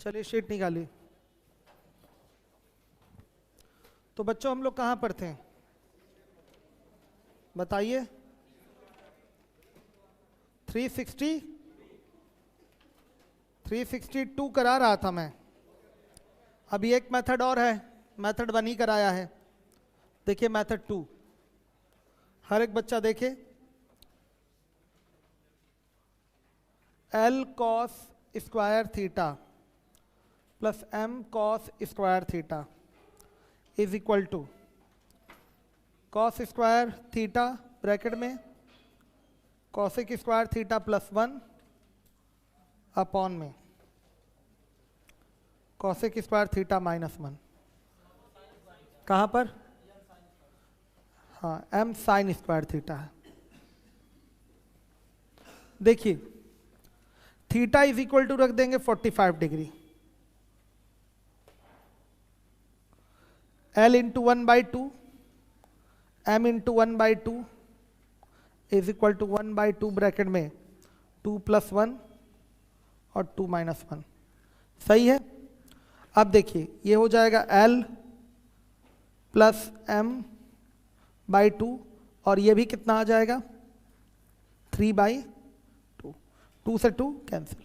चलिए शीट निकालिए। तो बच्चों हम लोग कहाँ पर थे बताइए? 362 करा रहा था मैं। अभी एक मेथड और है, मेथड 1 ही कराया है। देखिए मेथड 2, हर एक बच्चा देखे। L cos square theta plus M cos square theta is equal to cos square theta bracket में cosec square theta plus 1 upon में कॉसेक स्क्वायर थीटा माइनस 1। कहाँ पर? हाँ, m साइन स्क्वायर थीटा है। देखिए थीटा इज इक्वल टू रख देंगे 45 degree, L into 1/2 m into 1/2 is equal to 1/2 bracket में 2 + 1 और 2 - 1। सही है। अब देखिए ये हो जाएगा L प्लस m/2 और ये भी कितना आ जाएगा 3/2, 2 से 2 cancel.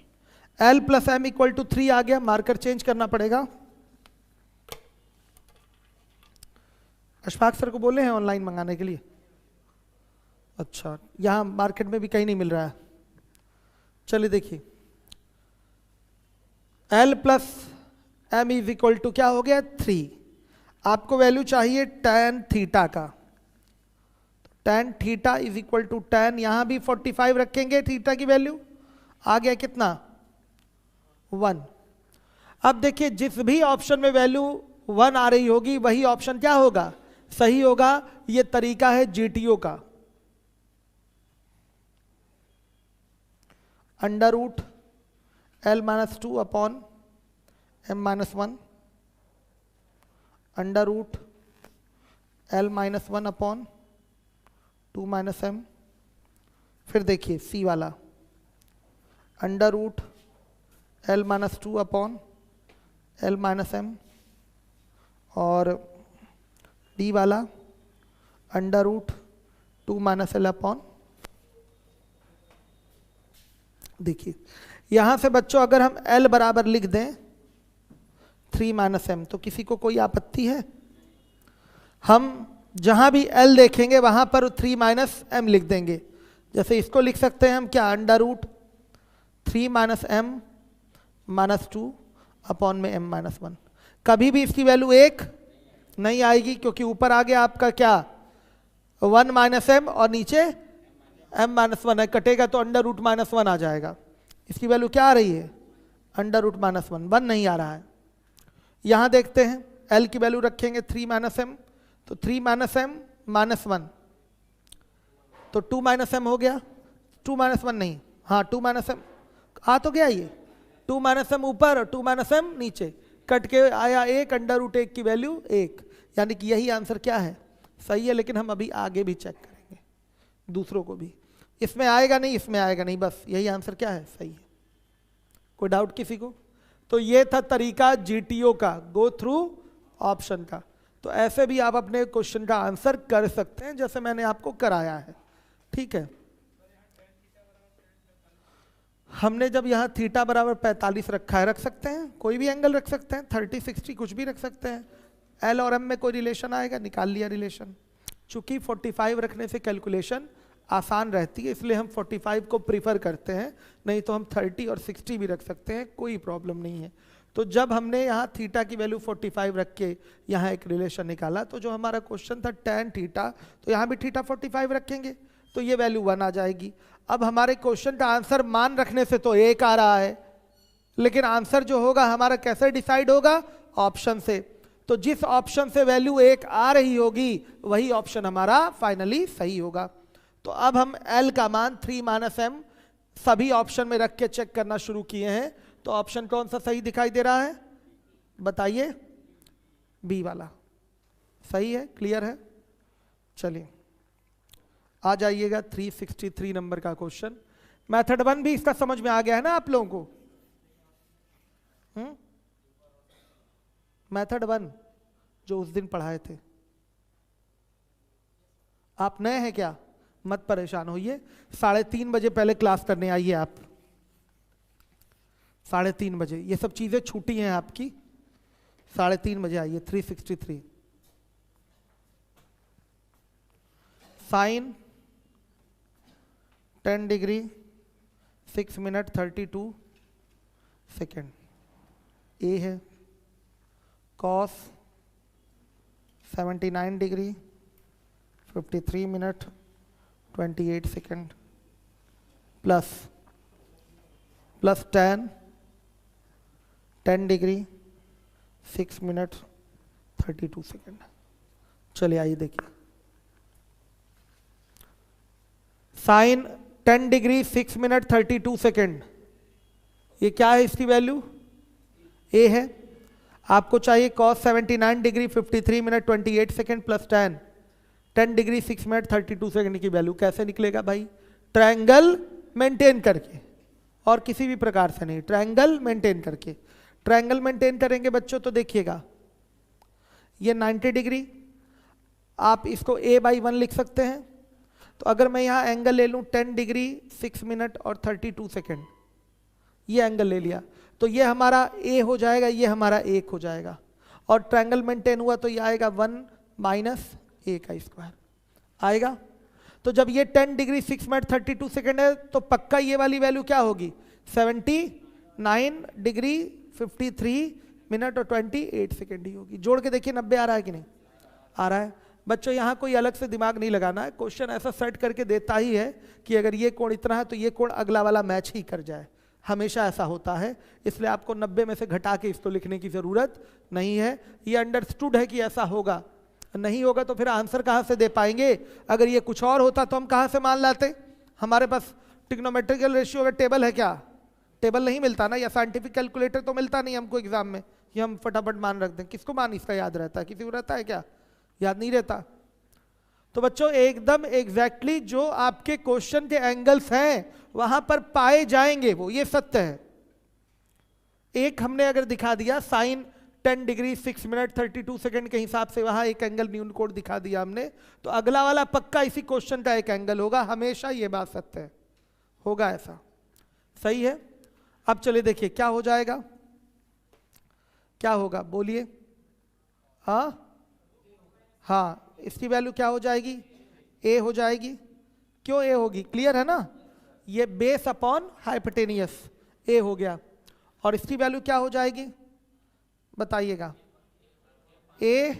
L plus m equal to 3 आ गया, मार्कर चेंज करना पड़ेगा। अशफाक सर को बोले हैं ऑनलाइन मंगाने के लिए। अच्छा, यहां मार्केट में भी कहीं नहीं मिल रहा है। चलिए देखिए L plus m is equal to क्या हो गया 3। आपको वैल्यू चाहिए tan थीटा का, tan theta is equal to tan, यहां भी 45 रखेंगे, थीटा की वैल्यू आ गया कितना 1। अब देखिए जिस भी ऑप्शन में वैल्यू 1 आ रही होगी वही ऑप्शन क्या होगा सही होगा। ये तरीका है जीटीओ का। Under root L-2 upon m-1, under root L-1 upon 2 - m। फिर देखिए सी वाला under root L-2 upon L-m और डी वाला अंडर रूट 2 - L अपॉन। देखिए यहां से बच्चों अगर हम L बराबर लिख दें 3 - m तो किसी को कोई आपत्ति है? हम जहां भी L देखेंगे वहां पर 3 - m लिख देंगे। जैसे इसको लिख सकते हैं हम क्या अंडर रूट 3 - m -2 अपॉन में m-1। कभी भी इसकी वैल्यू 1 नहीं आएगी क्योंकि ऊपर आ गया आपका क्या 1 - m और नीचे m-1 है, कटेगा तो अंडर रूट -1 आ जाएगा। इसकी वैल्यू क्या आ रही है अंडर रूट -1, 1 नहीं आ रहा है। यहां देखते हैं L की वैल्यू रखेंगे 3 - m तो 3 - m -1 तो 2 - m हो गया, 2 - 1 नहीं, हाँ 2 - m आ तो गया ये 2 - m ऊपर और 2 - m नीचे, कट के आया 1, अंडर रूट 1 की वैल्यू 1, यानी कि यही आंसर क्या है सही है। लेकिन हम अभी आगे भी चेक करेंगे दूसरों को भी, इसमें आएगा नहीं इसमें आएगा नहीं, बस यही आंसर क्या है सही है। कोई डाउट किसी को? तो ये था तरीका जीटीओ का, गो थ्रू ऑप्शन का। तो ऐसे भी आप अपने क्वेश्चन का आंसर कर सकते हैं जैसे मैंने आपको कराया है। ठीक है, हमने जब यहाँ थीटा बराबर 45 रखा है, रख सकते हैं कोई भी एंगल रख सकते हैं, 30 60 कुछ भी रख सकते हैं। एल और एम में कोई रिलेशन आएगा, निकाल लिया रिलेशन। चूंकि 45 रखने से कैलकुलेशन आसान रहती है इसलिए हम 45 को प्रीफर करते हैं, नहीं तो हम 30 और 60 भी रख सकते हैं, कोई प्रॉब्लम नहीं है। तो जब हमने यहाँ थीटा की वैल्यू 45 रख के यहाँ एक रिलेशन निकाला तो जो हमारा क्वेश्चन था tan थीटा, तो यहाँ भी थीटा 45 रखेंगे तो ये वैल्यू 1 आ जाएगी। अब हमारे क्वेश्चन का आंसर मान रखने से तो 1 आ रहा है, लेकिन आंसर जो होगा हमारा कैसे डिसाइड होगा ऑप्शन से। तो जिस ऑप्शन से वैल्यू 1 आ रही होगी वही ऑप्शन हमारा फाइनली सही होगा। तो अब हम L का मान 3 - m सभी ऑप्शन में रख के चेक करना शुरू किए हैं। तो ऑप्शन कौन सा सही दिखाई दे रहा है बताइए? बी वाला सही है, क्लियर है। चलिए आ जाइएगा 363 नंबर का क्वेश्चन। मेथड 1 भी इसका समझ में आ गया है ना आप लोगों को? मेथड 1 जो उस दिन पढ़ाए थे। आप नए हैं क्या? मत परेशान होइए, 3:30 बजे पहले क्लास करने आइए आप। 3:30 बजे ये सब चीजें छूटी हैं आपकी, 3:30 बजे आइए। 363 साइन 10 डिग्री 6 मिनट 32 सेकेंड ए है। Cos 79 degree 53 minute 28 second plus tan 10 degree 6 minute 32 second. चलिए आइए देखिए, साइन 10 डिग्री 6 मिनट 32 सेकेंड, ये क्या है? इसकी वैल्यू ए है। आपको चाहिए cos 79 degree 53 minute 28 second plus tan 10 degree 6 minute 32 second की वैल्यू। कैसे निकलेगा भाई? ट्रायंगल मेंटेन करके, और किसी भी प्रकार से नहीं, ट्रायंगल मेंटेन करके। ट्रायंगल मेंटेन करेंगे बच्चों तो देखिएगा, ये 90 डिग्री, आप इसको a/1 लिख सकते हैं। तो अगर मैं यहाँ एंगल ले लूँ 10 डिग्री 6 मिनट और 32 सेकेंड, ये एंगल ले लिया, तो ये हमारा a हो जाएगा, ये हमारा 1 हो जाएगा, और ट्रायंगल मेंटेन हुआ तो ये आएगा 1 माइनस a का स्क्वायर आएगा। तो जब ये 10 डिग्री 6 मिनट 32 सेकेंड है तो पक्का ये वाली वैल्यू क्या होगी? 79 डिग्री 53 मिनट और 28 सेकेंड ही होगी। जोड़ के देखिए 90 आ रहा है कि नहीं आ रहा है? बच्चों यहाँ कोई अलग से दिमाग नहीं लगाना है, क्वेश्चन ऐसा सेट करके देता ही है कि अगर ये कोण इतना है तो ये कोण अगला वाला मैच ही कर जाए, हमेशा ऐसा होता है। इसलिए आपको 90 में से घटा के इसको लिखने की जरूरत नहीं है, ये अंडरस्टूड है कि ऐसा होगा। नहीं होगा तो फिर आंसर कहाँ से दे पाएंगे? अगर ये कुछ और होता तो हम कहाँ से मान लाते? हमारे पास ट्रिग्नोमेट्रिकल रेशियो का टेबल है क्या? टेबल नहीं मिलता ना, या साइंटिफिक कैलकुलेटर तो मिलता नहीं हमको एग्जाम में कि हम फटाफट मान रख दें। किसको मान इसका याद रहता है? किसी को रहता है क्या? याद नहीं रहता। तो बच्चों एकदम एग्जैक्टली जो आपके क्वेश्चन के एंगल्स हैं वहां पर पाए जाएंगे वो, ये सत्य है। एक हमने अगर दिखा दिया साइन 10 डिग्री 6 मिनट 32 सेकेंड के हिसाब से वहां एक एंगल न्यून कोड दिखा दिया हमने, तो अगला वाला पक्का इसी क्वेश्चन का एक एंगल होगा, हमेशा ये बात सत्य है, होगा ऐसा। सही है। अब चलिए देखिए क्या हो जाएगा, क्या होगा बोलिए। हाँ इसकी वैल्यू क्या हो जाएगी? a हो जाएगी। क्यों a होगी? क्लियर है ना, ये बेस अपॉन हाइपोटेनियस a हो गया। और इसकी वैल्यू क्या हो जाएगी बताइएगा? a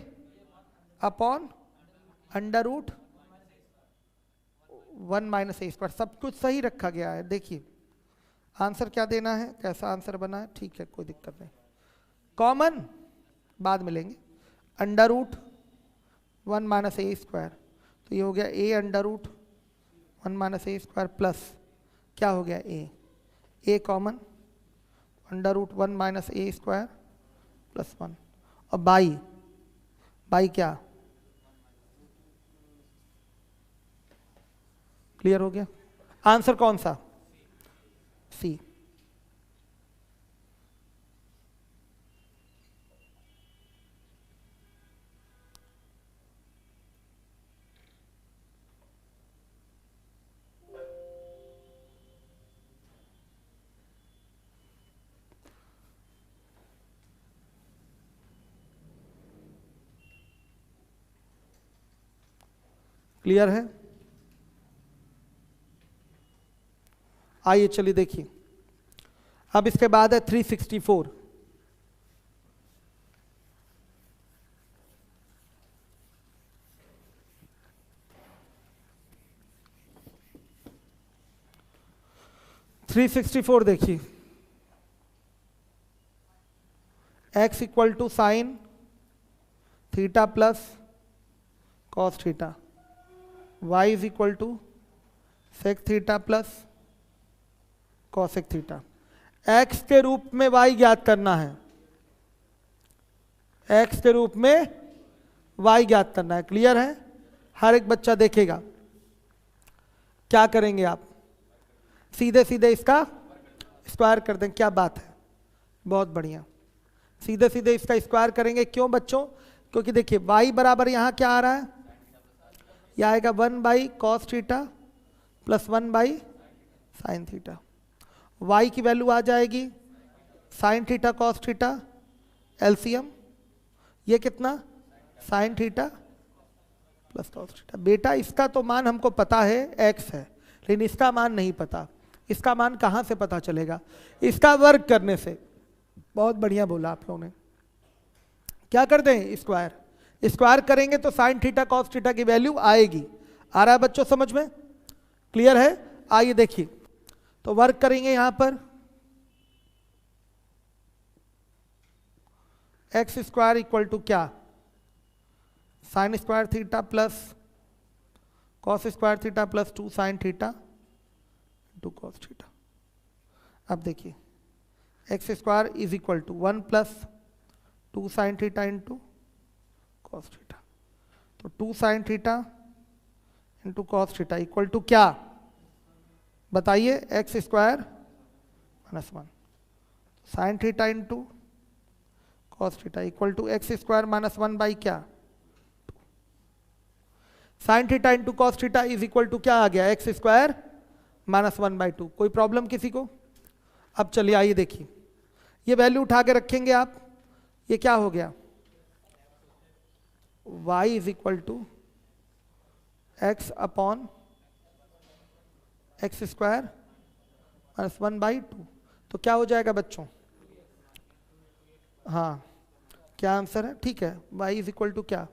upon under root 1 minus a square. सब कुछ सही रखा गया है। देखिए आंसर क्या देना है, कैसा आंसर बना है, ठीक है कोई दिक्कत नहीं। कॉमन बाद में लेंगे, under root 1 minus a square, तो ये हो गया a under root 1 minus a square plus क्या हो गया a common under root 1 minus a square plus 1, और बाई क्या? क्लियर हो गया? आंसर कौन सा? सी। क्लियर है? आइए चलिए देखिए, अब इसके बाद है 364। देखिए, x equal to sine theta plus cos theta, y is equal to sec theta plus cosec theta. x के रूप में y ज्ञात करना है, x के रूप में y ज्ञात करना है। क्लियर है? हर एक बच्चा देखेगा। क्या करेंगे आप? सीधे सीधे इसका स्क्वायर कर दें। क्या बात है, बहुत बढ़िया। सीधे सीधे इसका स्क्वायर करेंगे। क्यों बच्चों? क्योंकि देखिए y बराबर यहाँ क्या आ रहा है, यह आएगा 1/cos theta plus 1/sin theta. y की वैल्यू आ जाएगी sin theta cos theta LCM, ये कितना sin theta plus cos theta. बेटा इसका तो मान हमको पता है x है, लेकिन इसका मान नहीं पता। इसका मान कहाँ से पता चलेगा? इसका वर्ग करने से। बहुत बढ़िया बोला आप लोगों ने। क्या करते हैं? स्क्वायर। स्क्वायर करेंगे तो साइन थीटा कॉस थीटा की वैल्यू आएगी। आ रहा है बच्चों समझ में? क्लियर है? आइए देखिए, तो वर्क करेंगे यहां पर एक्स स्क्वायर इक्वल टू क्या, sine square theta plus cos square theta plus 2 sine theta to cos theta. अब देखिए x square is equal to 1 plus 2 sine theta into cos theta. तो 2 sine theta into cos theta equal to क्या बताइए? X square minus 1 sine theta into cos theta equal to x square minus 1 by क्या, sine theta into cos theta is equal to क्या आ गया? X square minus 1/2। कोई problem किसी को? अब चलिए आइए देखिए, ये वैल्यू उठा के रखेंगे आप, ये क्या हो गया? y is equal to x upon x square minus 1/2। तो क्या हो जाएगा बच्चों? हाँ, क्या आंसर है? ठीक है, y इज इक्वल टू क्या,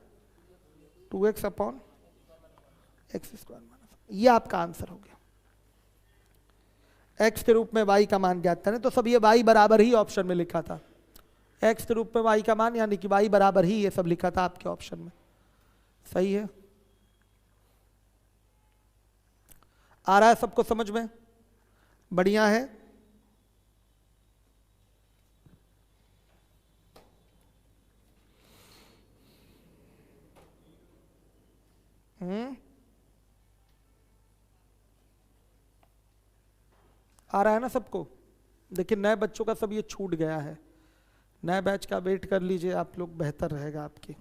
2x upon x square minus, ये आपका आंसर हो गया। x के रूप में y का मान ज्ञात करें, तो सब ये y बराबर ही ऑप्शन में लिखा था। x के रूप में y का मान यानी कि y बराबर ही ये सब लिखा था आपके ऑप्शन में। सही है? आ रहा है सबको समझ में? बढ़िया है। आ रहा है ना सबको? देखिए नए बच्चों का सब ये छूट गया है, नए बैच का वेट कर लीजिए आप लोग, बेहतर रहेगा आपके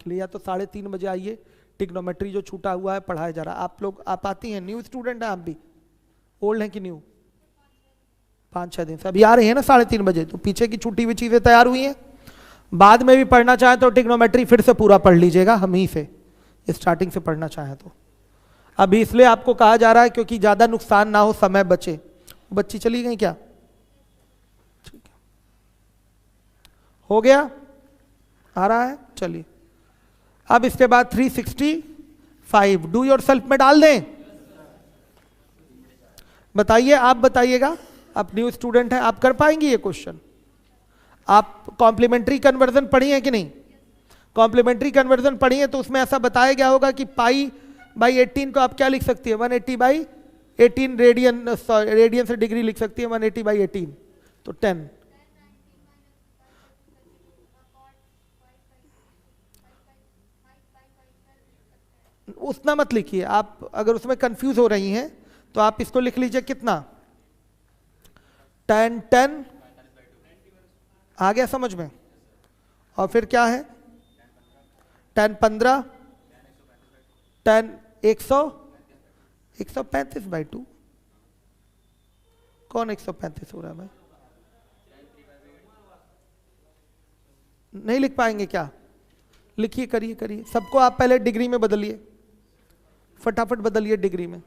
लिए। या तो 3:30 बजे आइए, टिग्नोमेट्री जो छूटा हुआ है पढ़ाया जा रहा है। आप लोग आप आती हैं, न्यू स्टूडेंट हैं आप भी? ओल्ड हैं कि न्यू? 5-6 दिन से अभी आ रही है ना 3:30 बजे, तो पीछे की छूटी हुई चीजें तैयार हुई हैं। बाद में भी पढ़ना चाहे तो टिग्नोमेट्री फिर से पूरा पढ़ लीजिएगा, हम ही से स्टार्टिंग से पढ़ना चाहे तो। अभी इसलिए आपको कहा जा रहा है क्योंकि ज्यादा नुकसान ना हो, समय बचे। बच्ची चली गई क्या? ठीक है, हो गया? आ रहा है? चलिए अब इसके बाद 365 डू योर सेल्फ में डाल दें। बताइए, आप बताइएगा, आप न्यू स्टूडेंट हैं, आप कर पाएंगे ये क्वेश्चन? आप कॉम्प्लीमेंट्री कन्वर्जन पढ़ी है कि नहीं? कॉम्प्लीमेंट्री कन्वर्जन पढ़ी है तो उसमें ऐसा बताया गया होगा कि π/18 को आप क्या लिख सकती है? 180/18 रेडियन से डिग्री लिख सकती है 180/18, तो 10। उतना मत लिखिए आप, अगर उसमें कंफ्यूज हो रही हैं तो आप इसको लिख लीजिए कितना, 10 आ गया समझ में? और फिर क्या है 10 15, 10 135/2। कौन 135 हो रहा है भाई? नहीं लिख पाएंगे क्या? लिखिए, करिए करिए, सबको आप पहले डिग्री में बदलिए, फटाफट बदलिए डिग्री में।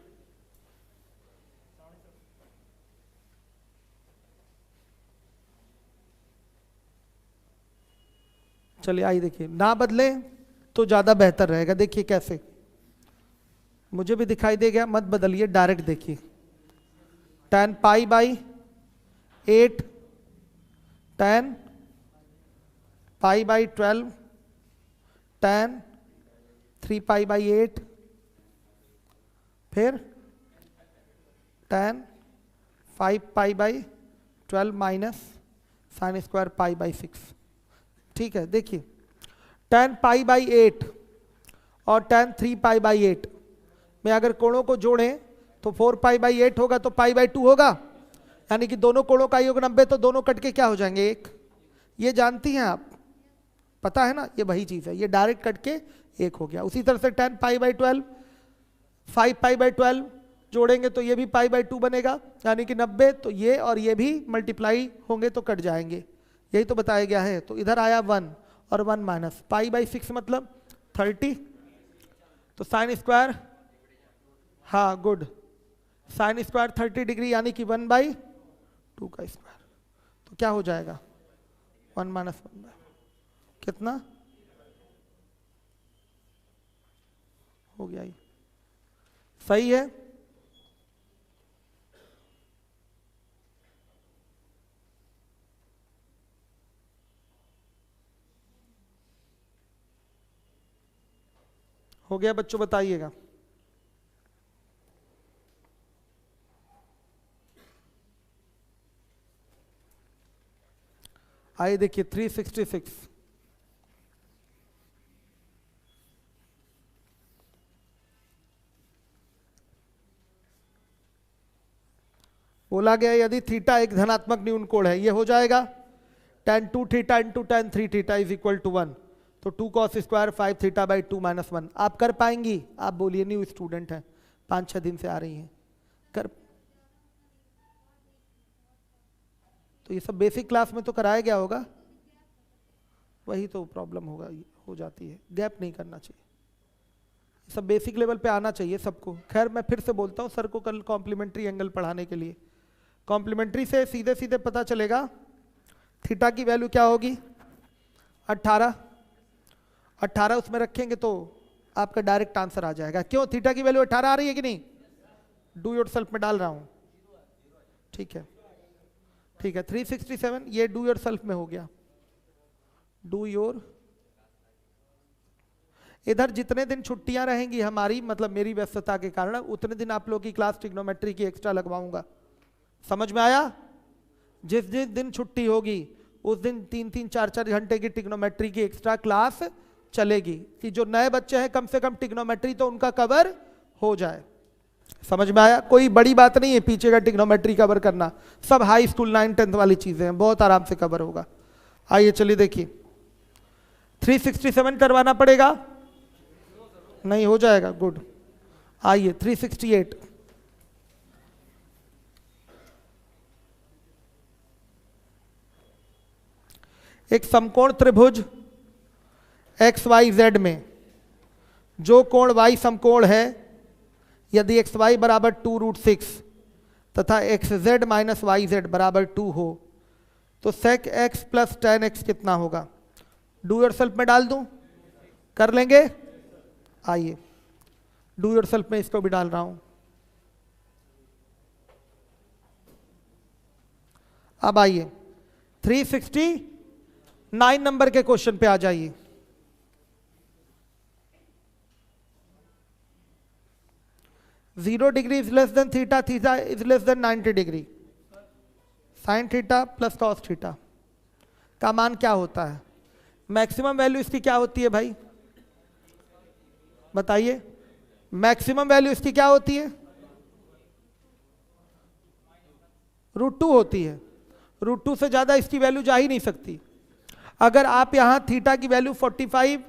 चलिए आइए देखिए, ना बदलें तो ज्यादा बेहतर रहेगा। देखिए कैसे, मुझे भी दिखाई दे गया, मत बदलिए, डायरेक्ट देखिए। 10 π/8, 10 π/12, 10 3 π/8, फिर 10 5 π/12 माइनस साइन स्क्वायर π/6। ठीक है, देखिए 10 π/8 और 10 3 π/8 में अगर कोणों को जोड़ें तो 4 π/8 होगा तो π/2 होगा, यानी कि दोनों कोणों का योग 90, तो दोनों कट के क्या हो जाएंगे? 1। ये जानती हैं आप, पता है ना, ये वही चीज़ है, ये डायरेक्ट कट के 1 हो गया। उसी तरह से 10 पाई बाई 12, 5 पाई बाई 12 जोड़ेंगे तो ये भी पाई बाई 2 बनेगा, यानी कि 90, तो ये और ये भी मल्टीप्लाई होंगे तो कट जाएंगे, यही तो बताया गया है। तो इधर आया 1 और 1 माइनस, पाई बाई 6 मतलब 30, तो साइन स्क्वायर, हाँ गुड, साइन स्क्वायर 30 डिग्री यानी कि 1/2 का स्क्वायर, तो क्या हो जाएगा 1 माइनस 1 कितना हो गया, ये सही है। हो गया बच्चों, बताइएगा। आइए देखिए 366, बोला गया यदि थीटा एक धनात्मक न्यून कोण है, ये हो जाएगा tan 2 theta into tan 3 theta is equal to 1, तो 2 cos square 5 theta by 2 minus 1। आप कर पाएंगी? आप बोलिए, न्यू स्टूडेंट हैं, 5-6 दिन से आ रही हैं, कर, तो ये सब बेसिक क्लास में तो कराया गया होगा, वही तो प्रॉब्लम होगा, हो जाती है, गैप नहीं करना चाहिए, सब बेसिक लेवल पे आना चाहिए सबको। खैर मैं फिर से बोलता हूँ, सर को कल कॉम्प्लीमेंट्री एंगल पढ़ाने के लिए, कॉम्प्लीमेंट्री से सीधे सीधे पता चलेगा थीटा की वैल्यू क्या होगी 18, 18 उसमें रखेंगे तो आपका डायरेक्ट आंसर आ जाएगा। क्यों, थीटा की वैल्यू 18 आ रही है कि नहीं? डू योर सेल्फ में डाल रहा हूं, ठीक है ठीक है। 367 ये डू योर सेल्फ में हो गया, डू योर, इधर जितने दिन छुट्टियां रहेंगी हमारी, मतलब मेरी व्यस्तता के कारण, उतने दिन आप लोगों की क्लास ट्रिग्नोमेट्री की एक्स्ट्रा लगवाऊंगा, समझ में आया? जिस जिस दिन छुट्टी होगी उस दिन 3-3, 4-4 घंटे की ट्रिग्नोमेट्री की एक्स्ट्रा क्लास चलेगी, कि जो नए बच्चे हैं कम से कम ट्रिग्नोमेट्री तो उनका कवर हो जाए, समझ में आया? कोई बड़ी बात नहीं है पीछे का ट्रिग्नोमेट्री कवर करना, सब हाई स्कूल 9-10 वाली चीजें हैं, बहुत आराम से कवर होगा। आइए चलिए देखिए, 367 करवाना पड़ेगा, नहीं हो जाएगा, गुड। आइए 368, एक समकोण त्रिभुज एक्स वाई जेड में जो कोण y समकोण है, यदि एक्स वाई बराबर 2√6 तथा x z minus y z बराबर 2 हो, तो sec x plus tan x कितना होगा? डू योर सेल्फ में डाल दूं, कर लेंगे? आइए डू योर सेल्फ में इसको भी डाल रहा हूं। अब आइए 369 नंबर के क्वेश्चन पे आ जाइए। Zero degree is less than theta, theta is less than 90 degree, sign theta plus cos theta का मान क्या होता है? मैक्सिमम वैल्यू इसकी क्या होती है भाई, बताइए? मैक्सिमम वैल्यू इसकी क्या होती है? √2 होती है, √2 से ज्यादा इसकी वैल्यू जा ही नहीं सकती। अगर आप यहां थीटा की वैल्यू 45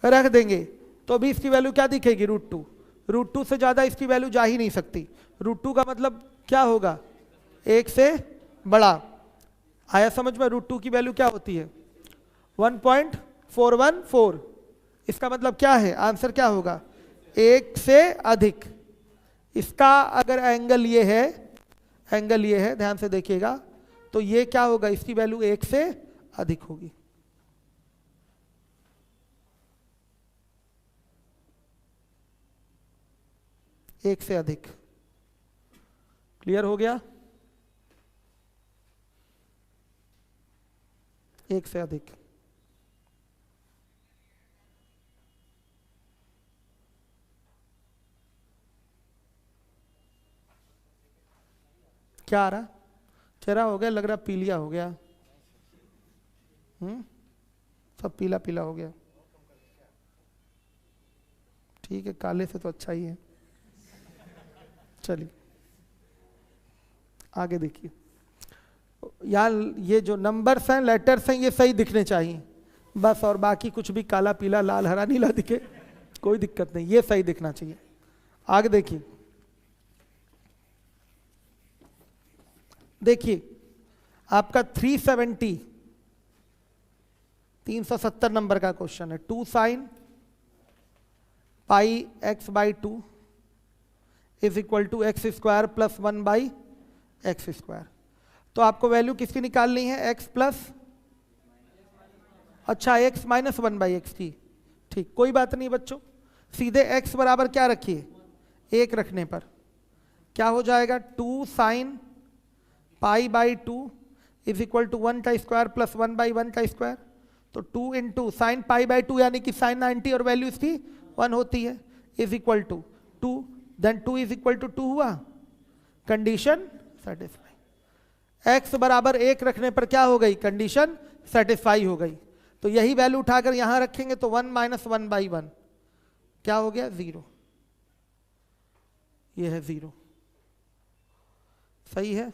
रख देंगे तो भी इसकी वैल्यू क्या दिखेगी? √2, √2 से ज्यादा इसकी वैल्यू जा ही नहीं सकती। √2 का मतलब क्या होगा? 1 से बड़ा। आया समझ में? √2 की वैल्यू क्या होती है? 1.414। इसका मतलब क्या है? आंसर क्या होगा? 1 से अधिक। इसका अगर एंगल ये है, एंगल ये है, ध्यान से देखिएगा, तो ये क्या होगा? इसकी वैल्यू 1 से अधिक होगी। एक से अधिक, क्लियर हो गया? 1 से अधिक। क्या आ रहा? चेहरा हो गया, लग रहा पीलिया हो गया। सब पीला पीला हो गया। ठीक है, काले से तो अच्छा ही है। चलिए आगे देखिए। यहाँ ये जो नंबर्स हैं, लेटर्स हैं, ये सही दिखने चाहिए बस, और बाकी कुछ भी काला पीला लाल हरा नीला दिखे कोई दिक्कत नहीं, ये सही दिखना चाहिए। आगे देखिए, देखिए आपका 370 नंबर का क्वेश्चन है। 2 sin pi x by 2 is equal to x square plus 1 by x square. तो आपको वैल्यू किसकी निकालनी है? x प्लस, अच्छा x माइनस 1 बाई एक्स की, ठीक, कोई बात नहीं बच्चों, सीधे x बराबर क्या रखिए? 1 रखने पर क्या हो जाएगा? 2 sin pi by 2 is equal to 1 का स्क्वायर प्लस 1 बाई 1 का स्क्वायर। तो 2 इंटू साइन पाई बाई 2 यानी कि साइन 90 और वैल्यू इसकी 1 होती है, is equal to 2, then 2 is equal to 2 हुआ, कंडीशन सेटिस्फाई। x बराबर 1 रखने पर क्या हो गई? कंडीशन सेटिस्फाई हो गई। तो यही वैल्यू उठाकर यहां रखेंगे तो 1 माइनस 1 बाई 1 क्या हो गया? 0। ये है 0, सही है।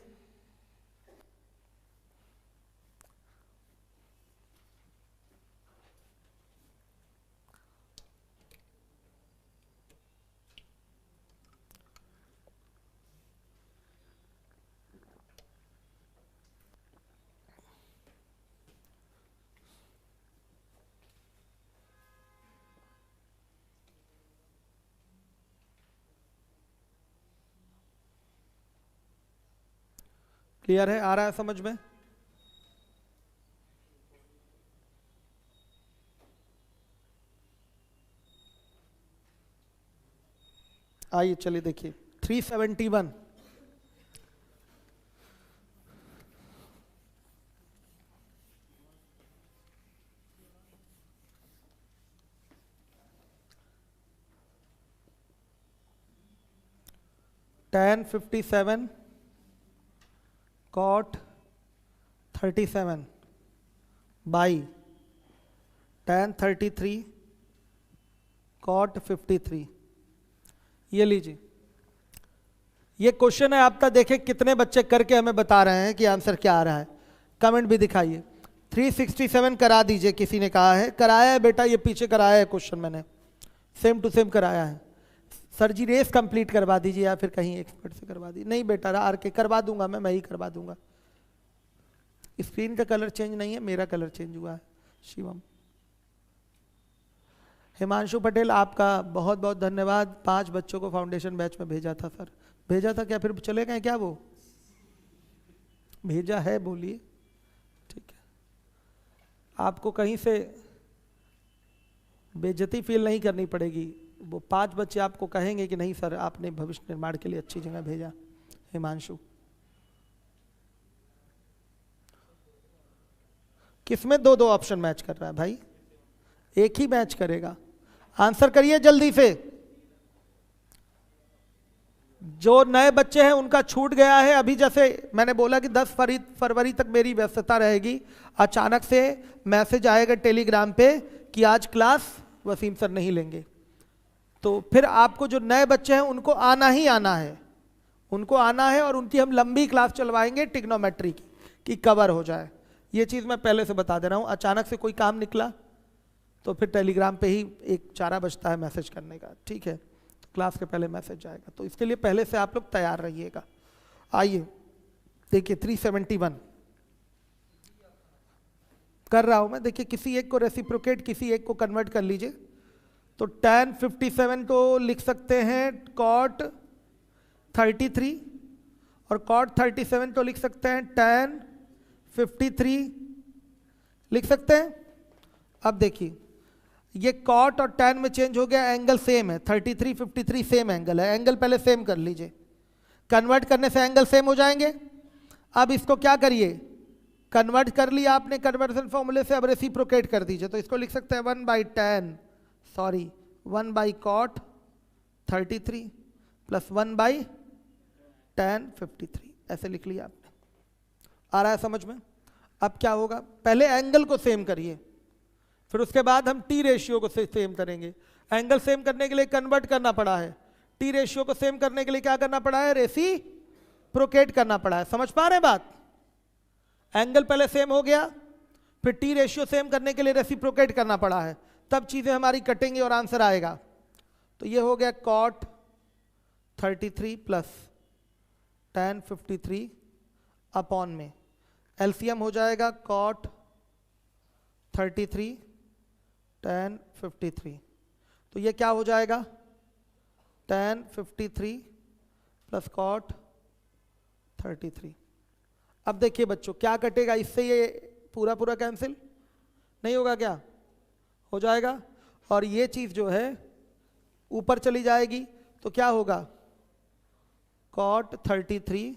क्लियर है? आ रहा है समझ में? आइए चलिए देखिए 371, tan 57 cot 37 by tan 33 cot 53। ये लीजिए, ये क्वेश्चन है आपका, देखें कितने बच्चे करके हमें बता रहे हैं कि आंसर क्या आ रहा है। कमेंट भी दिखाइए। 367 करा दीजिए, किसी ने कहा है। कराया है बेटा, ये पीछे कराया है क्वेश्चन मैंने, सेम टू सेम कराया है। सर जी रेस कंप्लीट करवा दीजिए या फिर कहीं एक्सपर्ट से करवा दीजिए। नहीं बेटा, आर के करवा दूंगा, मैं ही करवा दूंगा। स्क्रीन का कलर चेंज नहीं है, मेरा कलर चेंज हुआ है। शिवम, हिमांशु पटेल आपका बहुत बहुत धन्यवाद। 5 बच्चों को फाउंडेशन बैच में भेजा था सर। भेजा था क्या? फिर चले गए क्या? वो भेजा है, बोलिए। ठीक है, आपको कहीं से बेइज्जती फील नहीं करनी पड़ेगी। वो 5 बच्चे आपको कहेंगे कि नहीं सर आपने भविष्य निर्माण के लिए अच्छी जगह भेजा। हिमांशु, किसमें 2-2 ऑप्शन मैच कर रहा है भाई? एक ही मैच करेगा। आंसर करिए जल्दी से। जो नए बच्चे हैं उनका छूट गया है। अभी जैसे मैंने बोला कि 10 फरवरी तक मेरी व्यस्तता रहेगी, अचानक से मैसेज आएगा टेलीग्राम पे कि आज क्लास वसीम सर नहीं लेंगे। तो फिर आपको जो नए बच्चे हैं उनको आना ही आना है, उनको आना है, और उनकी हम लंबी क्लास चलवाएंगे ट्रिग्नोमेट्री की, कि कवर हो जाए। ये चीज़ मैं पहले से बता दे रहा हूँ। अचानक से कोई काम निकला तो फिर टेलीग्राम पे ही एक चारा बजता है मैसेज करने का, ठीक है? तो क्लास के पहले मैसेज जाएगा, तो इसके लिए पहले से आप लोग तैयार रहिएगा। आइए देखिए 371 कर रहा हूं मैं। देखिए किसी एक को रेसिप्रोकेट, किसी एक को कन्वर्ट कर लीजिए। तो tan 57 को लिख सकते हैं cot 33, और cot 37 को लिख सकते हैं tan 53 लिख सकते हैं। अब देखिए ये cot और tan में चेंज हो गया, एंगल सेम है। 33 53 सेम एंगल है, एंगल पहले सेम कर लीजिए। कन्वर्ट करने से एंगल सेम हो जाएंगे। अब इसको क्या करिए, कन्वर्ट कर लिया आपने कन्वर्जन फॉर्मूले से, अब रेसिप्रोकेट कर दीजिए। तो इसको लिख सकते हैं 1 by cot 33 plus 1 by tan 53, ऐसे लिख लिया आपने। आ रहा है समझ में? अब क्या होगा, पहले एंगल को सेम करिए, फिर उसके बाद हम टी रेशियो को सेम करेंगे। एंगल सेम करने के लिए कन्वर्ट करना पड़ा है, टी रेशियो को सेम करने के लिए क्या करना पड़ा है, रेसिप्रोकेट करना पड़ा है। समझ पा रहे हैं बात? एंगल पहले सेम हो गया, फिर टी रेशियो सेम करने के लिए रेसिप्रोकेट करना पड़ा है, तब चीजें हमारी कटेंगी और आंसर आएगा। तो ये हो गया कॉट 33 प्लस tan 53 अपॉन में एलसीएम हो जाएगा कॉट 33 tan 53, तो ये क्या हो जाएगा tan 53 प्लस कॉट 33। अब देखिए बच्चों क्या कटेगा इससे, ये पूरा पूरा कैंसिल नहीं होगा क्या, हो जाएगा, और ये चीज जो है ऊपर चली जाएगी, तो क्या होगा कॉट 33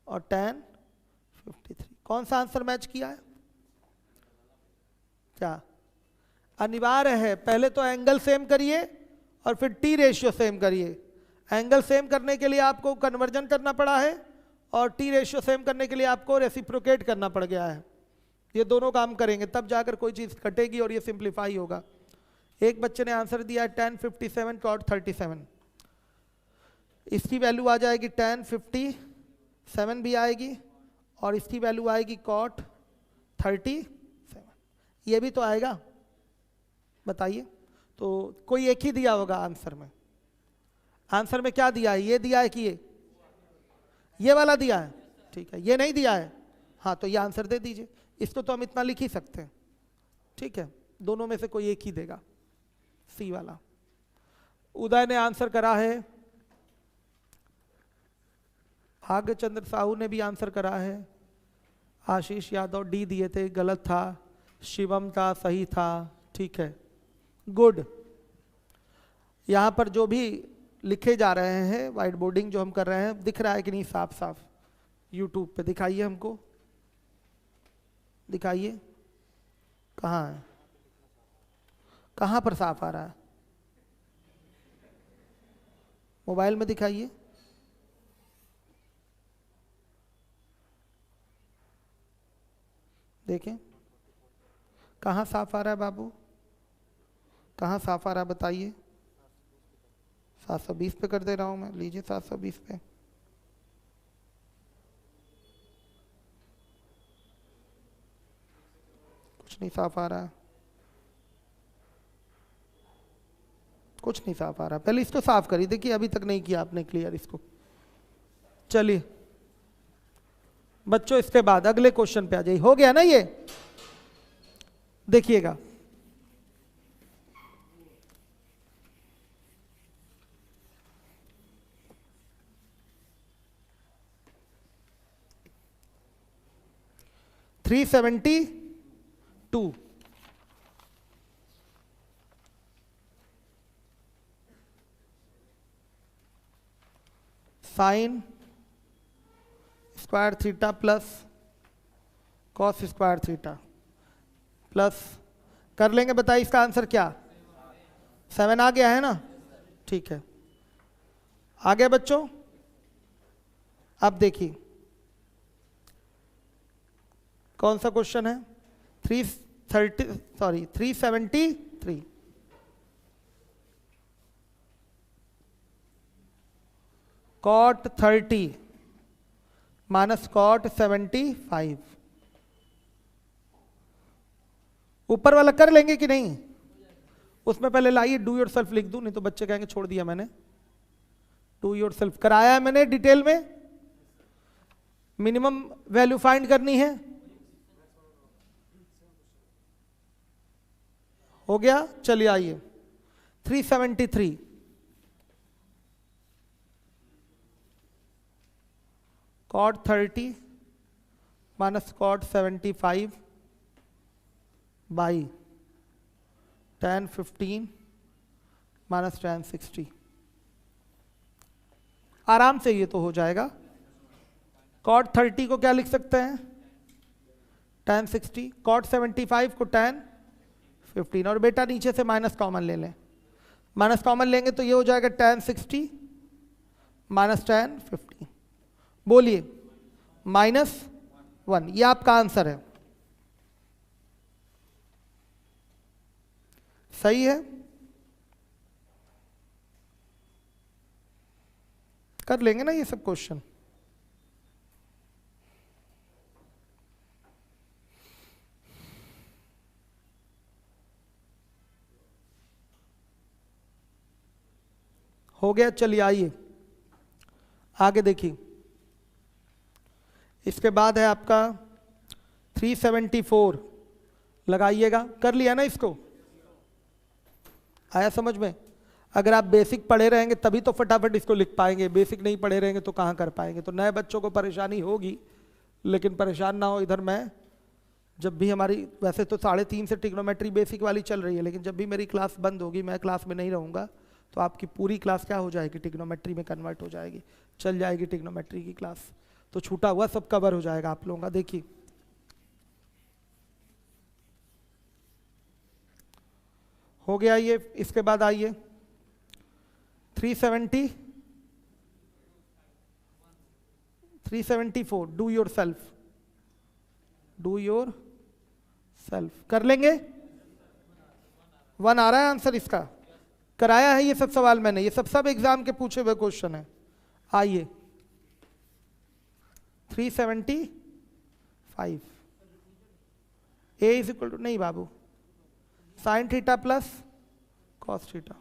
और tan 53। कौन सा आंसर मैच किया है, क्या अनिवार्य है, पहले तो एंगल सेम करिए और फिर टी रेशियो सेम करिए। एंगल सेम करने के लिए आपको कन्वर्जन करना पड़ा है और टी रेशियो सेम करने के लिए आपको रेसिप्रोकेट करना पड़ गया है। ये दोनों काम करेंगे तब जाकर कोई चीज कटेगी और ये सिंप्लीफाई होगा। एक बच्चे ने आंसर दिया है tan 57 cot 37, इसकी वैल्यू आ जाएगी tan 57 भी आएगी और इसकी वैल्यू आएगी cot 37, ये भी तो आएगा, बताइए। तो कोई एक ही दिया होगा आंसर में। आंसर में क्या दिया है, ये दिया है कि ये वाला दिया है, ठीक है, ये नहीं दिया है, हाँ तो ये आंसर दे दीजिए। इसको तो हम इतना लिख ही सकते हैं, ठीक है, दोनों में से कोई एक ही देगा, सी वाला। उदय ने आंसर करा है, भाग्यचंद्र साहू ने भी आंसर करा है, आशीष यादव डी दिए थे, गलत था, शिवम था, सही था, ठीक है, गुड। यहां पर जो भी लिखे जा रहे हैं, व्हाइट बोर्डिंग जो हम कर रहे हैं, दिख रहा है कि नहीं साफ साफ, यूट्यूब पे दिखाइए हमको, दिखाइए कहाँ है, कहाँ पर साफ आ रहा है, मोबाइल में दिखाइए, देखें कहाँ साफ आ रहा है बाबू, कहाँ साफ आ रहा है बताइए। 720 पे कर दे रहा हूं मैं, लीजिए 720 पे। कुछ नहीं साफ आ रहा है, कुछ नहीं साफ आ रहा, पहले इसको साफ करिए, देखिए अभी तक नहीं किया आपने क्लियर इसको। चलिए बच्चों इसके बाद अगले क्वेश्चन पे आ जाइए, हो गया ना ये, देखिएगा। $372 sign square theta plus cos square theta plus, कर लेंगे, बताइए इसका आंसर क्या, 7 आ गया है ना, ठीक है। आगे बच्चों अब देखिए कौन सा क्वेश्चन है, 373 cot 30 माइनस cot 75, ऊपर वाला कर लेंगे कि नहीं, उसमें पहले लाइए डू योर सेल्फ लिख दूं, नहीं तो बच्चे कहेंगे छोड़ दिया मैंने। डू योर सेल्फ कराया है मैंने डिटेल में, मिनिमम वैल्यू फाइंड करनी है, हो गया। चलिए आइए 373 cot 30 minus cot 75 by tan 15 minus tan 60, आराम से ये तो हो जाएगा। cot 30 को क्या लिख सकते हैं tan 60, cot 75 को tan 15, और बेटा नीचे से माइनस कॉमन ले लें, माइनस कॉमन लेंगे तो ये हो जाएगा tan 60 माइनस tan 15, बोलिए -1, ये आपका आंसर है, सही है। कर लेंगे ना ये सब क्वेश्चन, हो गया। चलिए आइए आगे देखिए, इसके बाद है आपका 374, लगाइएगा। कर लिया ना इसको, आया समझ में? अगर आप बेसिक पढ़े रहेंगे तभी तो फटाफट इसको लिख पाएंगे, बेसिक नहीं पढ़े रहेंगे तो कहाँ कर पाएंगे। तो नए बच्चों को परेशानी होगी, लेकिन परेशान ना हो। इधर मैं जब भी हमारी, वैसे तो 3:30 से ट्रिग्नोमेट्री बेसिक वाली चल रही है, लेकिन जब भी मेरी क्लास बंद होगी, मैं क्लास में नहीं रहूँगा, तो आपकी पूरी क्लास क्या हो जाएगी, ट्रिग्नोमेट्री में कन्वर्ट हो जाएगी, चल जाएगी ट्रिग्नोमेट्री की क्लास। तो छूटा हुआ सब कवर हो जाएगा आप लोगों का। देखिए हो गया ये। इसके बाद आइए 374, do your self, do your self. कर लेंगे? 1 आ रहा है आंसर इसका, कराया है ये सब सवाल मैंने, ये सब एग्जाम के पूछे हुए क्वेश्चन है। आइए 375, ए इज इक्वल टू, नहीं बाबू, sine theta plus cos theta,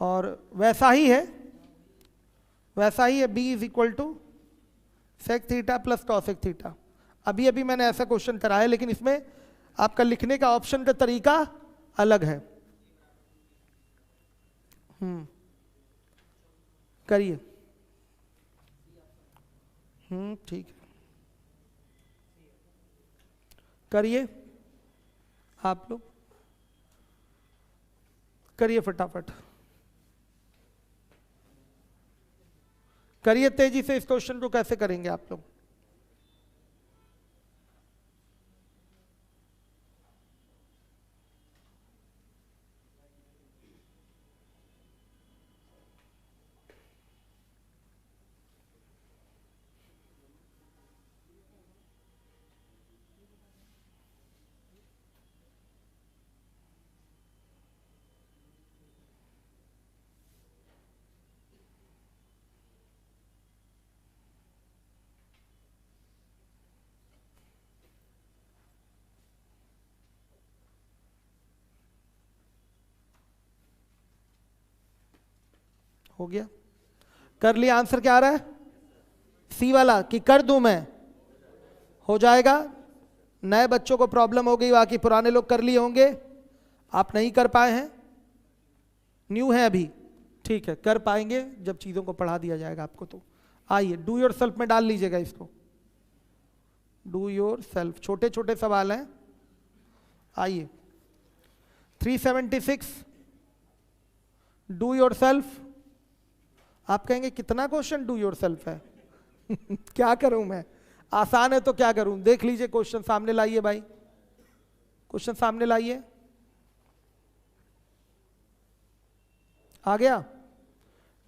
और वैसा ही है B is equal to sec theta plus cosec theta. अभी अभी मैंने ऐसा क्वेश्चन कराया, लेकिन इसमें आपका लिखने का ऑप्शन का तरीका अलग है। करिए। ठीक है, करिए आप लोग, करिए फटाफट, करिए तेजी से। इस क्वेश्चन को कैसे करेंगे आप लोग? हो गया, कर लिया। आंसर क्या आ रहा है? सी वाला, कि कर दूं मैं? हो जाएगा। नए बच्चों को प्रॉब्लम हो गई, बाकी पुराने लोग कर लिए होंगे, आप नहीं कर पाए हैं, न्यू है अभी, ठीक है, कर पाएंगे जब चीजों को पढ़ा दिया जाएगा आपको। तो आइए डू योर सेल्फ में डाल लीजिएगा इसको, डू योर सेल्फ, छोटे छोटे सवाल हैं। आइए 376, डू योर सेल्फ। आप कहेंगे कितना क्वेश्चन डू योर सेल्फ है क्या करूं मैं, आसान है तो क्या करूं। देख लीजिए क्वेश्चन सामने लाइए भाई, क्वेश्चन सामने लाइए। आ गया?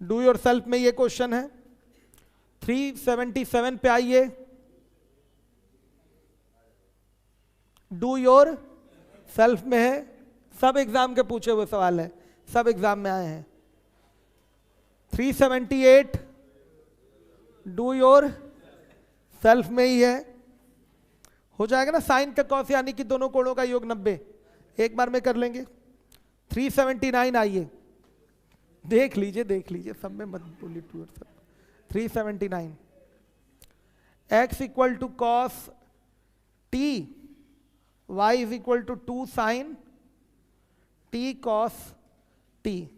डू योर सेल्फ में ये क्वेश्चन है। 377 पे आइए, डू योर सेल्फ में है, सब एग्जाम के पूछे हुए सवाल है, सब एग्जाम में आए हैं। 378 डू योर सेल्फ में ही है, हो जाएगा ना। साइन का कॉस यानी कि दोनों कोणों का योग 90, एक बार में कर लेंगे। 379 आइए, देख लीजिए सब में मत बोलिए to yourself. 379, x equal to cos t, y is equal to 2 sine t cos t.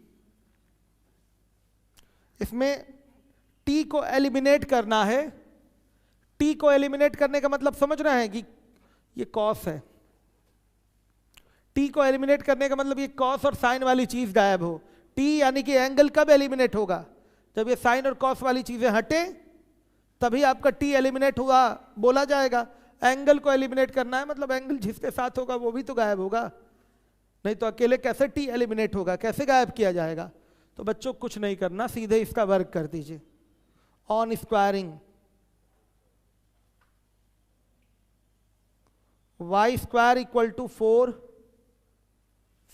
इसमें t को एलिमिनेट करना है। t को एलिमिनेट करने का मतलब समझ रहे हैं कि ये cos है, t को एलिमिनेट करने का मतलब ये cos और sin वाली चीज गायब हो। t यानी कि एंगल कब एलिमिनेट होगा? जब ये sin और cos वाली चीजें हटे तभी आपका t एलिमिनेट हुआ बोला जाएगा। एंगल को एलिमिनेट करना है मतलब एंगल जिसके साथ होगा वो भी तो गायब होगा, नहीं तो अकेले कैसे t एलिमिनेट होगा, कैसे गायब किया जाएगा? तो बच्चों कुछ नहीं करना, सीधे इसका वर्क कर दीजिए। On squaring y square equal to 4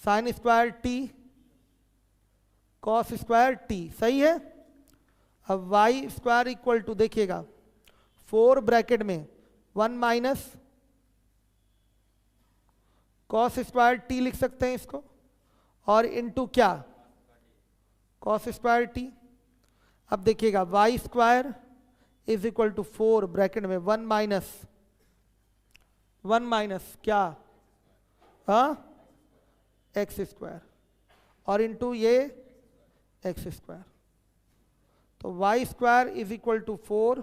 sine square t cos square t, सही है। अब y स्क्वायर इक्वल टू, देखिएगा 4 ब्रैकेट में 1 माइनस कॉस स्क्वायर टी लिख सकते हैं इसको, और इनटू क्या, कॉस स्क्वायर टी। अब देखिएगा y square is equal to 4 bracket में 1 माइनस क्या, हाँ, एक्स स्क्वायर और इंटू ये एक्स स्क्वायर। तो y square is equal to 4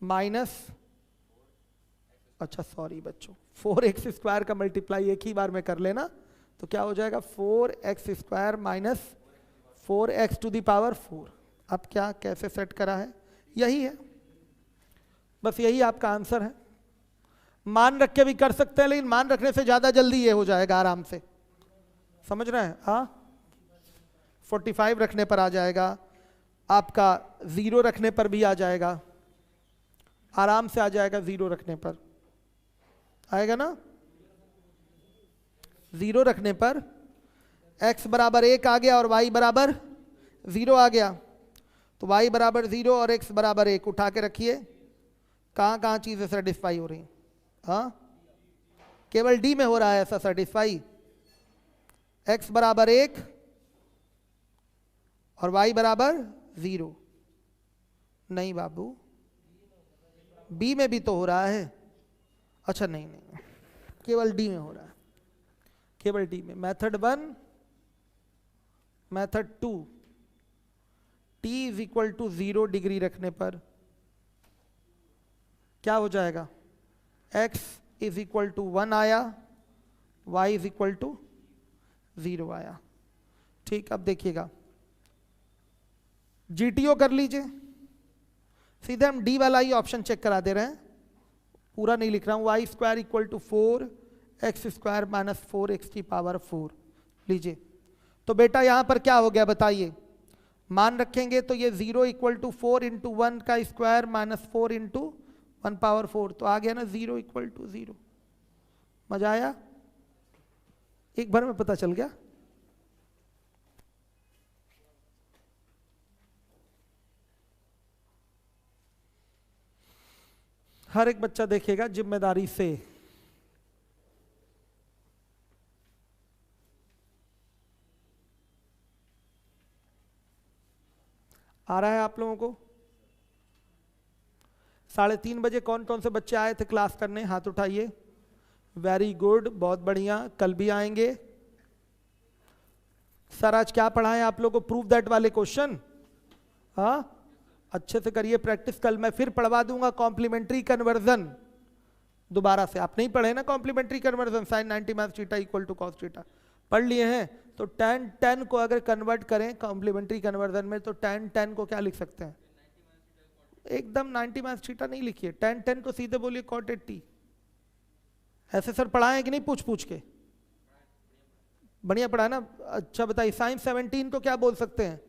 minus, अच्छा सॉरी बच्चों, 4x स्क्वायर का मल्टीप्लाई एक ही बार में कर लेना, तो क्या हो जाएगा 4x square minus 4x to the power 4। अब क्या कैसे सेट करा है, यही है, बस यही आपका आंसर है। मान रख के भी कर सकते हैं, लेकिन मान रखने से ज़्यादा जल्दी ये हो जाएगा आराम से, समझ रहे हैं? हाँ, 45 रखने पर आ जाएगा आपका, 0 रखने पर भी आ जाएगा, आराम से आ जाएगा, 0 रखने पर आएगा ना, 0 रखने पर x बराबर 1 आ गया और y बराबर 0 आ गया। तो y बराबर 0 और x बराबर 1 उठा के रखिए, कहाँ कहाँ चीज़ें सेटिस्फाई हो रही हैं? हाँ, केवल d में हो रहा है ऐसा सेटिस्फाई, x बराबर 1 और y बराबर 0। नहीं बाबू, b में भी तो हो रहा है। अच्छा नहीं, केवल d में हो रहा है, केवल d में। Method 1, method 2, t is equal to 0 degree रखने पर क्या हो जाएगा, x इज इक्वल टू 1 आया, y इज इक्वल टू 0 आया। ठीक, अब देखिएगा GTO कर लीजिए, सीधे हम d वाला ही ऑप्शन चेक करा दे रहे हैं, पूरा नहीं लिख रहा हूं। Y square equal to 4x square minus 4x की पावर 4 लीजिए। तो बेटा यहां पर क्या हो गया बताइए, मान रखेंगे तो ये 0 इक्वल टू 4 इंटू 1 का स्क्वायर माइनस 4 इंटू 1 पावर 4, तो आ गया ना 0 इक्वल टू 0। मजा आया, एक बार में पता चल गया। हर एक बच्चा देखेगा जिम्मेदारी से। आ रहा है आप लोगों को? 3:30 बजे कौन कौन से बच्चे आए थे क्लास करने, हाथ उठाइए। वेरी गुड, बहुत बढ़िया, कल भी आएंगे। सर आज क्या पढ़ाएं आप लोगों को, प्रूव दैट वाले क्वेश्चन? हाँ, अच्छे से करिए प्रैक्टिस। कल मैं फिर पढ़वा दूंगा कॉम्प्लीमेंट्री कन्वर्जन दोबारा से। आप नहीं पढ़े ना complementary conversion, sine 90 minus theta equal to cos theta पढ़ लिए हैं? तो tan को अगर कन्वर्ट करें कॉम्प्लीमेंट्री कन्वर्जन में, तो tan को क्या लिख सकते हैं? एकदम 90 माइनस थीटा नहीं लिखिए, tan को सीधे बोलिए cot 80। ऐसे सर पढ़ाएं कि नहीं पूछ पूछ के? बढ़िया पढ़ा ना? अच्छा बताइए, साइन 17 को क्या बोल सकते हैं?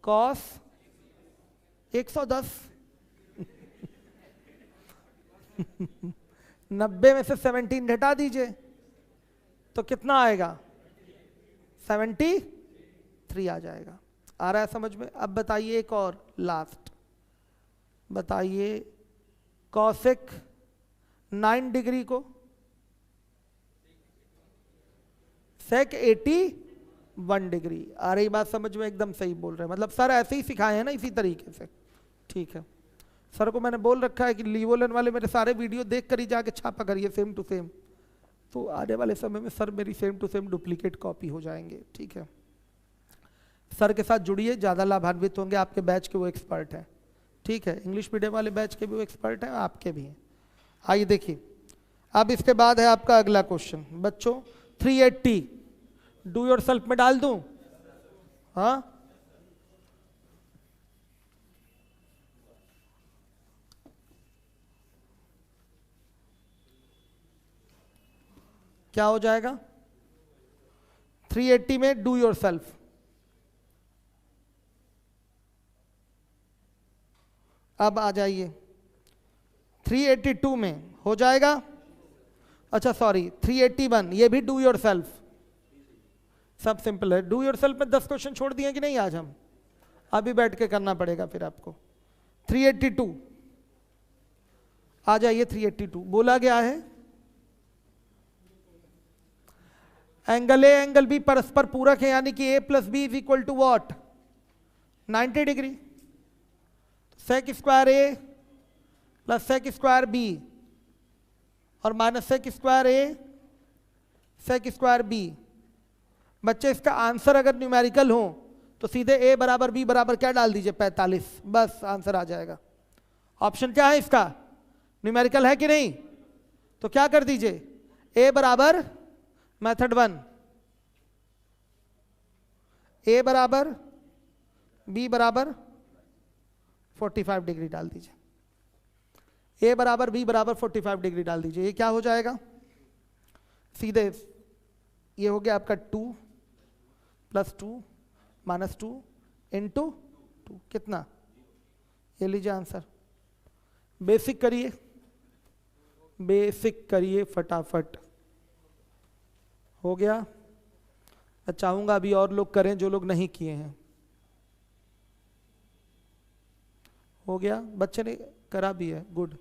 कॉस 110। 90 में से 17 घटा दीजिए तो कितना आएगा? 73 आ जाएगा। आ रहा है समझ में? अब बताइए एक और लास्ट बताइए, कॉसेक 9 डिग्री को सेक 81 डिग्री। आ रही बात समझ में? एकदम सही बोल रहे हैं, मतलब सर ऐसे ही सिखाए हैं ना, इसी तरीके से। ठीक है, सर को मैंने बोल रखा है कि लीवोलन वाले मेरे सारे वीडियो देख कर ही जाके छापा करिए सेम टू सेम, तो आने वाले समय में सर मेरी same to same duplicate copy हो जाएंगे। ठीक है, सर के साथ जुड़िए, ज़्यादा लाभान्वित होंगे। आपके बैच के वो एक्सपर्ट हैं। ठीक है, इंग्लिश मीडियम वाले बैच के भी वो एक्सपर्ट हैं, आपके भी हैं। आइए देखिए, अब इसके बाद है आपका अगला क्वेश्चन बच्चों, 380 डू योर सेल्फ में डाल दूं? हाँ, क्या हो जाएगा? 380 में डू योर सेल्फ, अब आ जाइए 382 में हो जाएगा। अच्छा सॉरी 381, ये भी डू योर सेल्फ, सब सिंपल है। डू योर सेल्फ में 10 क्वेश्चन छोड़ दिए कि नहीं आज हम? अभी बैठ के करना पड़ेगा फिर आपको। 382 आ जाइए, 382 बोला गया है एंगल ए एंगल बी परस्पर पूरक है, यानी कि A plus B is equal to what, 90 degree. Sec square A plus sec square B और minus sec square A sec square B. बच्चे इसका आंसर अगर न्यूमेरिकल हो तो सीधे ए बराबर बी बराबर क्या डाल दीजिए, 45, बस आंसर आ जाएगा। ऑप्शन क्या है इसका, न्यूमेरिकल है कि नहीं, तो क्या कर दीजिए, ए बराबर मेथड 1, ए बराबर बी बराबर 45 डिग्री डाल दीजिए, ए बराबर बी बराबर 45 डिग्री डाल दीजिए। ये क्या हो जाएगा, सीधे ये हो गया आपका 2 प्लस 2 माइनस 2 इंटू 2, कितना, ये लीजिए आंसर। बेसिक करिए, बेसिक करिए फटाफट, हो गया। मैं चाहूंगा अभी और लोग करें जो लोग नहीं किए हैं। हो गया, बच्चे ने करा भी है, गुड।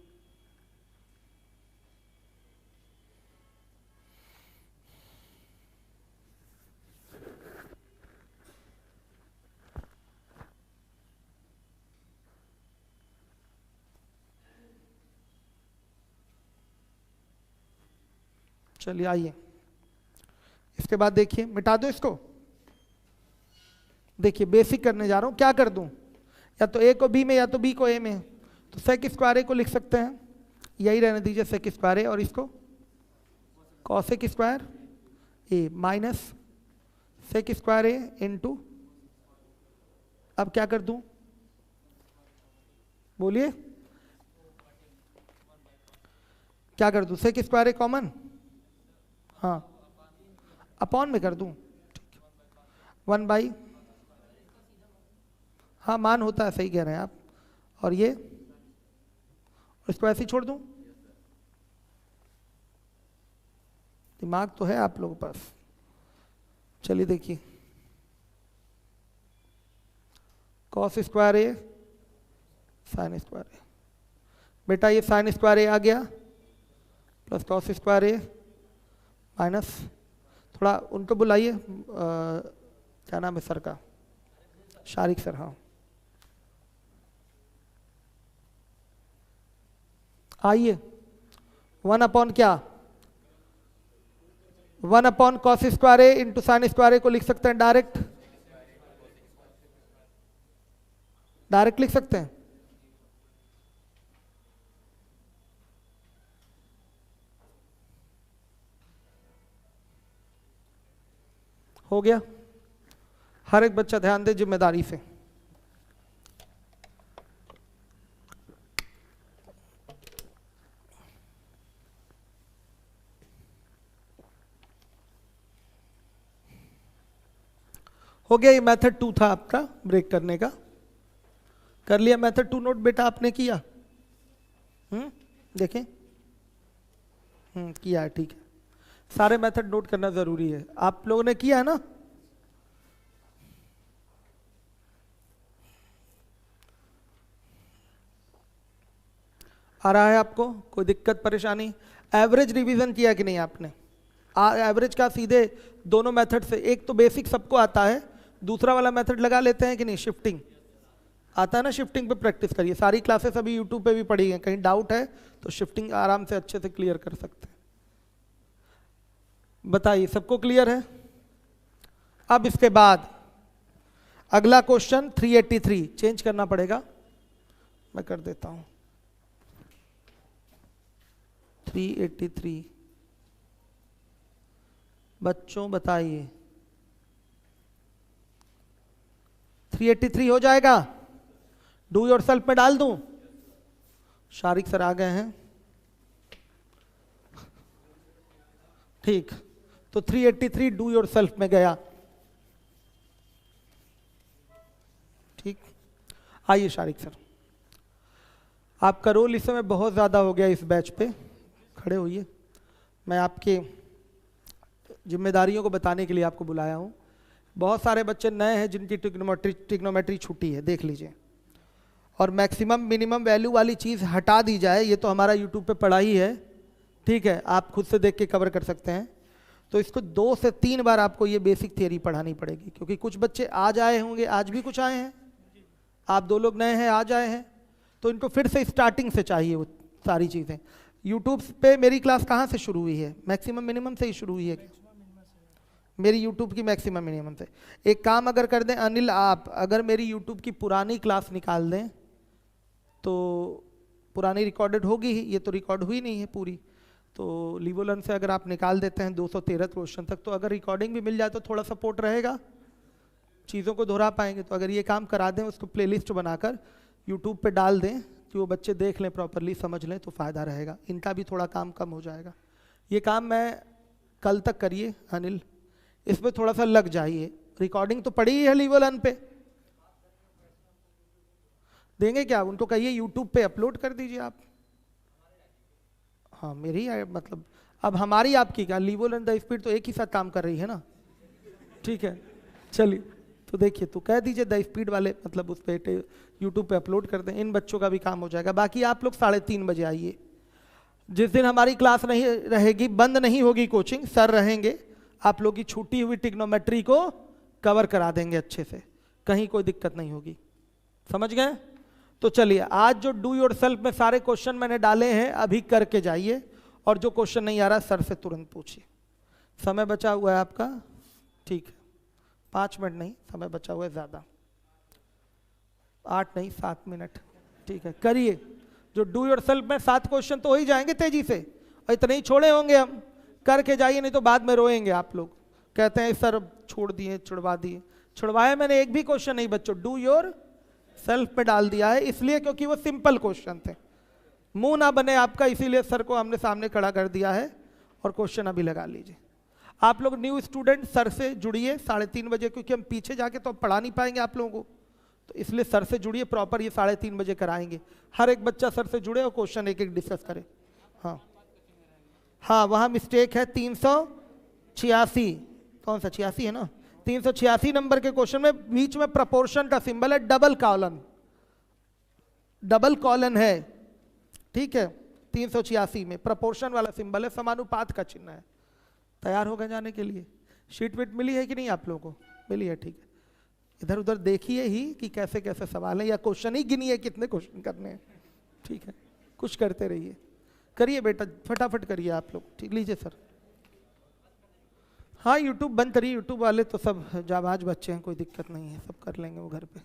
चलिए आइए, इसके बाद देखिए, मिटा दो इसको। देखिए बेसिक करने जा रहा हूं, क्या कर दूं, या तो ए को बी में या तो बी को ए में। तो सेक स्क्वायर ए को लिख सकते हैं, यही रहने दीजिए सेक स्क्वायर ए, और इसको कॉसेक स्क्वायर ए माइनस सेक स्क्वायर ए इंटू, अब क्या कर दूं, बोलिए क्या कर दूं, सेक स्क्वायर ए कॉमन, हाँ अपॉन में कर दूं, 1 बाई, हाँ मान होता है, सही कह रहे हैं आप, और ये इसको ऐसे ही छोड़ दूं, दिमाग तो है आप लोगों के पास। चलिए देखिए, कॉस स्क्वायर ए साइन स्क्वायर ए, बेटा ये साइन स्क्वायर ए आ गया प्लस कॉस स्क्वायर ए माइनस, थोड़ा उनको बुलाइए, क्या नाम है सर का, शारिक सर, हाँ आइए। 1 अपॉन क्या, 1 अपॉन कॉस स्क्वायर ए इंटू साइन स्क्वायर ए को लिख सकते हैं डायरेक्ट, डायरेक्ट लिख सकते हैं। हो गया, हर एक बच्चा ध्यान दे जिम्मेदारी से। हो गया, ये मेथड 2 था आपका ब्रेक करने का, कर लिया मेथड 2 नोट बेटा आपने किया, देखें, किया है, ठीक है। सारे मेथड नोट करना जरूरी है, आप लोगों ने किया है ना। आ रहा है आपको कोई दिक्कत परेशानी, एवरेज रिवीजन किया कि नहीं आपने, एवरेज का सीधे दोनों मेथड से, एक तो बेसिक सबको आता है, दूसरा वाला मेथड लगा लेते हैं कि नहीं, शिफ्टिंग आता है ना, शिफ्टिंग पे प्रैक्टिस करिए। सारी क्लासेस अभी यूट्यूब पे भी पढ़ी हैं, कहीं डाउट है तो शिफ्टिंग आराम से अच्छे से क्लियर कर सकते हैं। बताइए सबको क्लियर है। अब इसके बाद अगला क्वेश्चन 383, चेंज करना पड़ेगा, मैं कर देता हूं 383। बच्चों बताइए 383 हो जाएगा, डू योरसेल्फ में डाल दूं, शारिक सर आ गए हैं, ठीक, तो 383 डू योरसेल्फ में गया, ठीक। आइए शारिक सर, आपका रोल इस समय बहुत ज़्यादा हो गया इस बैच पे, खड़े होइए, मैं आपके जिम्मेदारियों को बताने के लिए आपको बुलाया हूँ। बहुत सारे बच्चे नए हैं जिनकी ट्रिग्नोमेट्री छूटी है, देख लीजिए, और मैक्सिमम मिनिमम वैल्यू वाली चीज़ हटा दी जाए, ये तो हमारा यूट्यूब पे पढ़ा ही है, ठीक है, आप खुद से देख के कवर कर सकते हैं। तो इसको 2 से 3 बार आपको ये बेसिक थियरी पढ़ानी पड़ेगी, क्योंकि कुछ बच्चे आज आए होंगे, आज भी कुछ आए हैं, आप 2 लोग नए हैं, आज आए हैं, तो इनको फिर से स्टार्टिंग से चाहिए वो सारी चीज़ें। यूट्यूब पे मेरी क्लास कहाँ से शुरू हुई है? मैक्सिमम मिनिमम से ही शुरू हुई है मेरी यूट्यूब की, मैक्सिमम मिनिमम से। एक काम अगर कर दें अनिल, आप अगर मेरी यूट्यूब की पुरानी क्लास निकाल दें तो पुरानी रिकॉर्डेड होगी ही, ये तो रिकॉर्ड हुई नहीं है पूरी, तो लिवोलन से अगर आप निकाल देते हैं 213 क्वेश्चन तक, तो अगर रिकॉर्डिंग भी मिल जाए तो थोड़ा सपोर्ट रहेगा, चीज़ों को दोहरा पाएंगे। तो अगर ये काम करा दें, उसको प्लेलिस्ट बनाकर यूट्यूब पे डाल दें कि वो बच्चे देख लें, प्रॉपरली समझ लें, तो फ़ायदा रहेगा, इनका भी थोड़ा काम कम हो जाएगा। ये काम मैं कल तक करिए अनिल, इसमें थोड़ा सा लग जाइए। रिकॉर्डिंग तो पड़ी ही है लिवोलन पे, देंगे क्या उनको? कहिए यूट्यूब पे अपलोड कर दीजिए आप। हाँ मेरी मतलब अब हमारी आपकी क्या, लिवोलन द स्पीड तो एक ही साथ काम कर रही है ना, ठीक है। चलिए तो देखिए, तो कह दीजिए द स्पीड वाले मतलब उस पर यूट्यूब पे अपलोड कर दें, इन बच्चों का भी काम हो जाएगा। बाकी आप लोग 3:30 बजे आइए। जिस दिन हमारी क्लास नहीं रहेगी, बंद नहीं होगी कोचिंग, सर रहेंगे, आप लोग की छूटी हुई ट्रिग्नोमेट्री को कवर करा देंगे अच्छे से, कहीं कोई दिक्कत नहीं होगी, समझ गए? तो चलिए, आज जो डू योरसेल्फ में सारे क्वेश्चन मैंने डाले हैं अभी करके जाइए, और जो क्वेश्चन नहीं आ रहा सर से तुरंत पूछिए। समय बचा हुआ है आपका, ठीक है, 5 मिनट नहीं, समय बचा हुआ है ज़्यादा, 8 नहीं 7 मिनट, ठीक है। करिए, जो डू योरसेल्फ में 7 क्वेश्चन तो हो ही जाएंगे तेजी से, और इतने ही छोड़े होंगे हम, करके जाइए, नहीं तो बाद में रोएंगे आप लोग, कहते हैं सर छोड़ दिए, छुड़वा दिए। छुड़वाया मैंने एक भी क्वेश्चन नहीं बच्चों, डू योर सेल्फ पे डाल दिया है, इसलिए क्योंकि वो सिंपल क्वेश्चन थे, मुंह ना बने आपका, इसीलिए सर को हमने सामने खड़ा कर दिया है, और क्वेश्चन अभी लगा लीजिए। आप लोग न्यू स्टूडेंट सर से जुड़िए 3:30 बजे, क्योंकि हम पीछे जाके तो पढ़ा नहीं पाएंगे आप लोगों को, तो इसलिए सर से जुड़िए प्रॉपर, ये 3:30 बजे कराएंगे। हर एक बच्चा सर से जुड़े और क्वेश्चन एक एक डिस्कस करे। हाँ हाँ, वहाँ मिस्टेक है 386, कौन सा 86 है ना, 386 नंबर के क्वेश्चन में बीच में प्रपोर्शन का सिंबल है, डबल कॉलन है, ठीक है। 386 में प्रपोर्शन वाला सिंबल है, समानुपात का चिन्ह है। तैयार हो गए जाने के लिए? शीट विट मिली है कि नहीं आप लोगों को? मिली है, ठीक है। इधर उधर देखिए ही कि कैसे कैसे सवाल है, या क्वेश्चन ही गिनिए कितने क्वेश्चन करने हैं, ठीक है। कुछ करते रहिए, करिए बेटा, फटाफट करिए आप लोग, ठीक। लीजिए सर। हाँ यूट्यूब बंद करिए, यूट्यूब वाले तो सब जाबाज बच्चे हैं, कोई दिक्कत नहीं है, सब कर लेंगे वो घर पे।